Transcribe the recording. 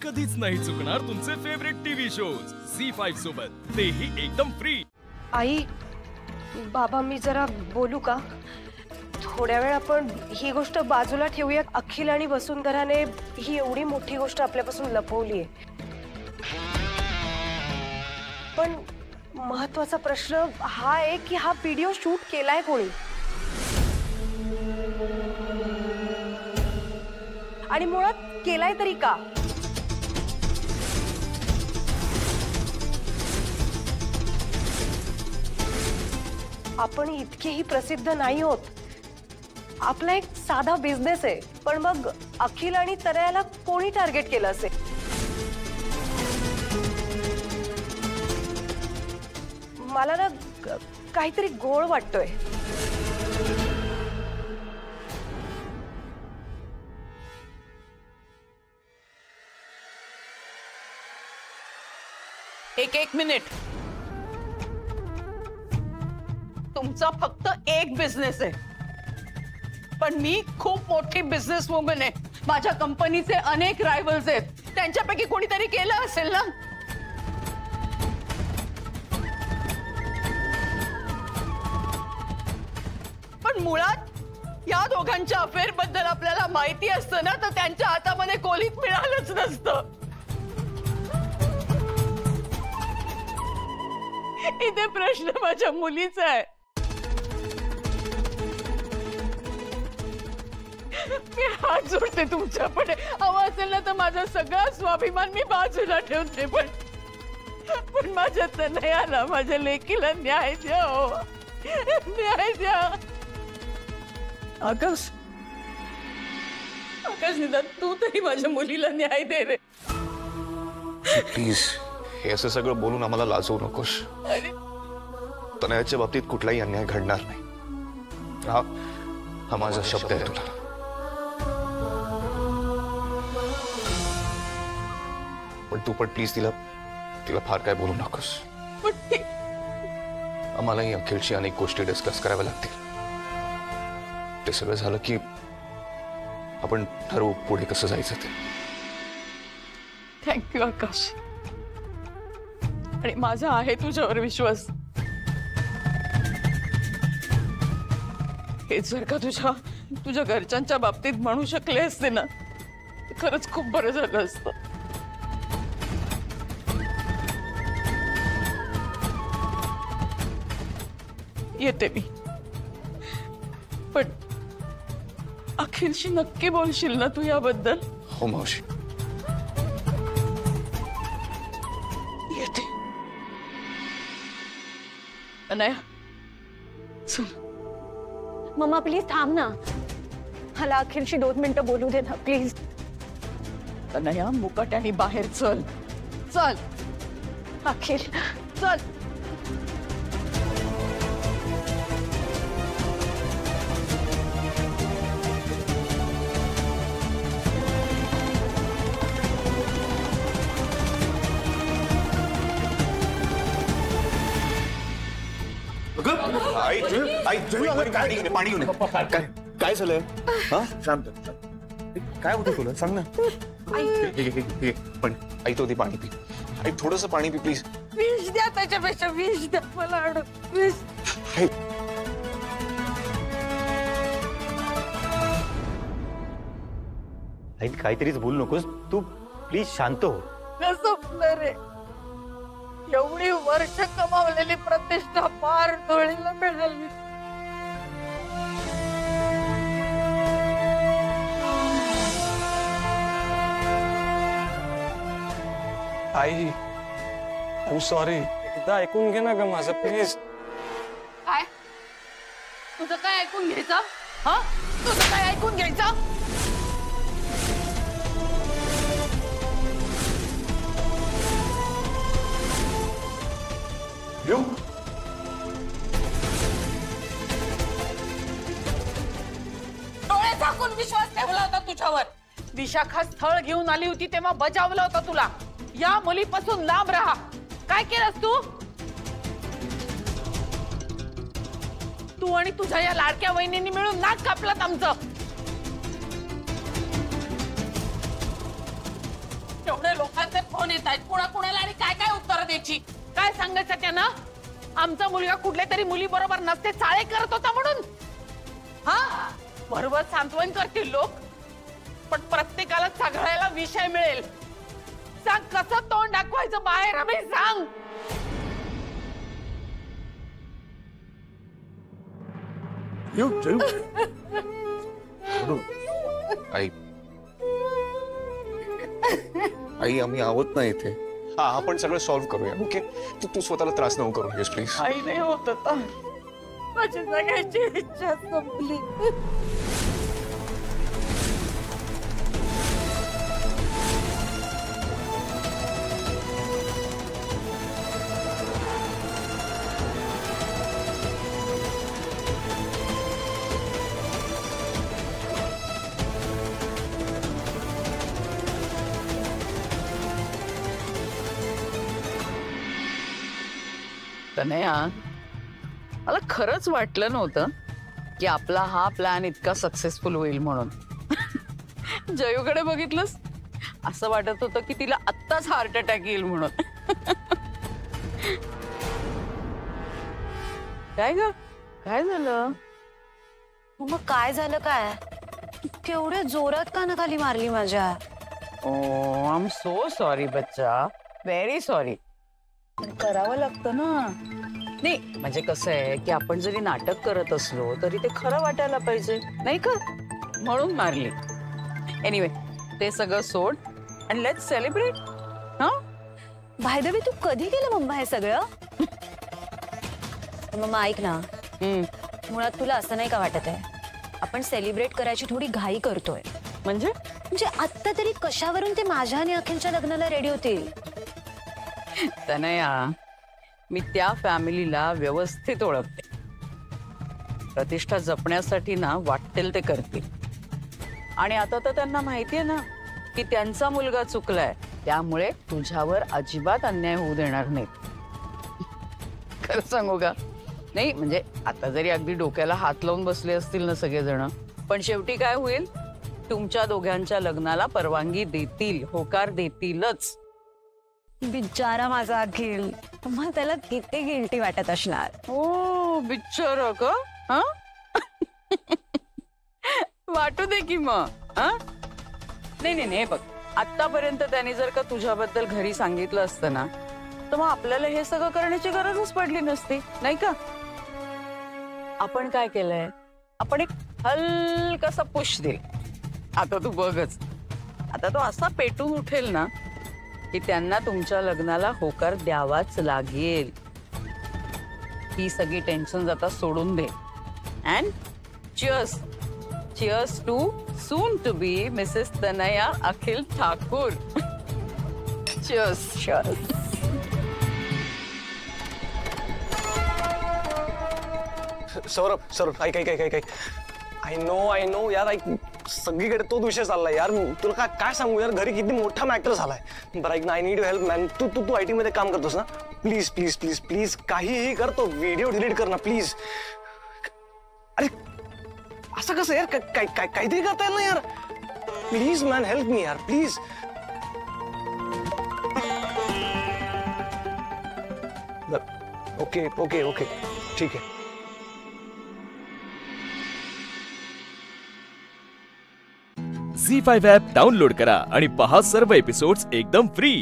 कधीच नाही चुकणार तुमचे फेवरेट टीव्ही शोज झी5 सोबत, तेही एकदम फ्री। आई बाबा मी जरा बोलू का? थोड्या वेळ आपण ही गोष्ट बाजूला ठेवूया। अखिल आणि वसुंधराने ही एवढी मोठी गोष्ट आपल्यापासून लपवली आहे, पण महत्वाचा प्रश्न हा आहे की हा व्हिडिओ शूट केलाय कोणी आणि मुळात केलाय तरी का? आपण इतकेही प्रसिद्ध नाही होत, आपला एक साधा बिझनेस आहे, पण मग अखिल आणि तनयाला कोणी टार्गेट केलं असेल? मला ना काहीतरी गोळ वाटतोय। एक मिनिट, तुमचा फक्त एक बिझनेस आहे, पण मी खूप मोठी बिझनेस वुमन आहे। माझ्या कंपनीचे अनेक रायव्हल्स आहेत, त्यांच्यापैकी कोणीतरी केलं असेल ना? पण मुळात या दोघांच्या अफेअर बद्दल आपल्याला माहिती असतं ना, तर त्यांच्या हातामध्ये कोलीत मिळालंच नसतं। इथे प्रश्न माझ्या मुलीचा आहे। मी हात जोडते तुमच्या, पण हवं असेल ना तर माझा सगळा स्वाभिमान मी बाजूला ठेवते, पण माझ्या तनयाला, माझ्या लेकीला न्याय द्या, न्याय द्या। आकाश, आकाश निदान तू तरी माझ्या मुलीला न्याय दे रे प्लीज। हे असं सगळं बोलून आम्हाला लाजवू नकोस। तनयाच्या बाबतीत कुठलाही अन्याय घडणार नाही, हा माझा शब्द आहे तुला। पण तू पण प्लीज तिला फार काय बोलू नकोस। आम्हालाही अखिलशी अनेक गोष्टी डिस्कस कराव्या लागतील। ते सगळं झालं की आपण ठरवू पुढे कसं जायचं ते। थँक्यू आकाश, आणि माझा आहे तुझ्यावर विश्वास। हे जर का तुझ्या घरच्यांच्या बाबतीत म्हणू शकले असते ना, खरंच खूप बरं झालं असतं। येते मी, पण अखिलशी नक्की बोलशील ना तू याबद्दल? हो मावशी। येते। अनया चल। मम्मा प्लीज थांब ना, मला अखिलशी 2 मिनिटं बोलू दे ना प्लीज। अनया मुकाट्याने बाहेर चल, चल अखिल चल। पाणी घेऊन काय झालंय? शांत, काय होतं तुला सांग ना। पण आई तो ती पाणी पी, आई थोडंसं पाणी पी प्लीज। विष द्या, त्याच्यापेक्षा विष द्या मला, विष। आई काहीतरीच बोलू नकोस तू, प्लीज शांत हो। कसं रे, एवढी वर्ष कमावलेली प्रतिष्ठा पार डोळीला मिळाली। आई आय सॉरी, एकदा ऐकून घे ना ग माझं प्लीज। काय तुझं काय ऐकून घ्यायचं? हा, तुझं काय ऐकून घ्यायचं? डोळे झाकून विश्वास ठेवला होता तुझ्यावर। विशाखा स्थळ घेऊन आली होती तेव्हा बजावलं होतं तुला, या मुलीपासून लांब राहा। काय केलंस तू? तू आणि तुझ्या या लाडक्या वहिनींनी मिळून नाक कापलात आमचं। एवढे फोन येत आहेत, कुणाला आणि काय काय उत्तर द्यायची? काय सांगायचं त्यांना? आमचा मुलगा कुठल्या तरी मुली बरोबर नसते चाळे करत होता म्हणून? हा, बरोबर सांत्वन करतील लोक, पण प्रत्येकाला सगळ्याला विषय मिळेल. सांग कसं तोंड दाखवायचं बाहेर? आम्ही सांग. आई आई आम्ही आहोत ना इथे. हा, आपण सगळं सॉल्व्ह करूया. ओके, तू स्वतःला त्रास नको करू प्लीज प्लीज. आई नाही होत आता. माझी जगायची इच्छा संपली. तनया, मला खरंच वाटलं नव्हतं की आपला हा प्लॅन इतका सक्सेसफुल होईल म्हणून. जयूकडे बघितलंस, असं वाटत होतं की तिला आत्ताच हार्ट अटॅक येईल म्हणून. काय ग, काय झालं? मग काय झालं काय? केवढ्या जोरात कानाखाली मारली माझ्या. ओ, आय एम सो सॉरी बच्चा, व्हेरी सॉरी. करावं लागतं ना. नाही म्हणजे कसं आहे की आपण जरी नाटक करत असलो तरी ते खरं वाटायला पाहिजे, नाही का? म्हणून मारली. एनिवे, ते सगळं सोड आणि लेट्स सेलिब्रेट. हा, बाय द वे, तू कधी केलं मम्मा हे सगळं? मम्मा ऐक ना, मुळात तुला असं नाही का वाटत आहे आपण सेलिब्रेट करायची थोडी घाई करतोय? म्हणजे आत्ता तरी कशावरून ते माझ्या आणि अखिलच्या लग्नाला रेडी होतील? तनया, मी त्या फॅमिलीला व्यवस्थित ओळखते. प्रतिष्ठा जपण्यासाठी ना वाटेल ते करतील. आणि आता तर त्यांना माहितीये ना की त्यांचा मुलगा चुकलाय, त्यामुळे तुझ्यावर अजिबात अन्याय होऊ देणार नाही. खरं सांगू का? नाही म्हणजे आता जरी अगदी डोक्याला हात लावून बसले असतील ना सगळेजण, पण शेवटी काय होईल, तुमच्या दोघांच्या लग्नाला परवानगी देतील, होकार देतीलच. बिचारा माझा अखिल, मग त्याला किती गिल्टी वाटत असणार. ओ बिचारा का? हा, वाटू दे की मग. हा, नाही बघ, आतापर्यंत त्याने जर का तुझ्याबद्दल घरी सांगितलं असतं ना, तर मग आपल्याला हे सगळं करण्याची गरजच पडली नसती, नाही का? आपण काय केलंय, आपण एक हलकासा पुश दिल. आता तू बघच, आता तो असा पेटून उठेल ना की त्यांना तुमच्या लग्नाला होकार द्यावाच लागेल. ही सगळी टेन्शन आता सोडून दे. And cheers, cheers to soon to be Mrs Tanaya Akhil Thakur. Cheers. Cheers. Saurabh ऐक. आय नो यार, ऐक, सगळीकडे तोच विषय चाललाय यार. तुला काय सांगू यार, घरी किती मोठा मॅटर झालाय. बरं ऐक ना, आय नीड हेल्प मॅन. तू आयटी मध्ये काम करतोस ना, प्लीज प्लीज प्लीज प्लीज काहीही कर, तो व्हिडिओ डिलीट कर ना प्लीज. अरे असं कसं यार, काहीतरी करता येईल ना यार. प्लीज मॅन, हेल्प मी यार, प्लीज. ओके ठीक आहे. झी5 ॲप डाउनलोड करा आणि पहा सर्व एपिसोड्स एकदम फ्री.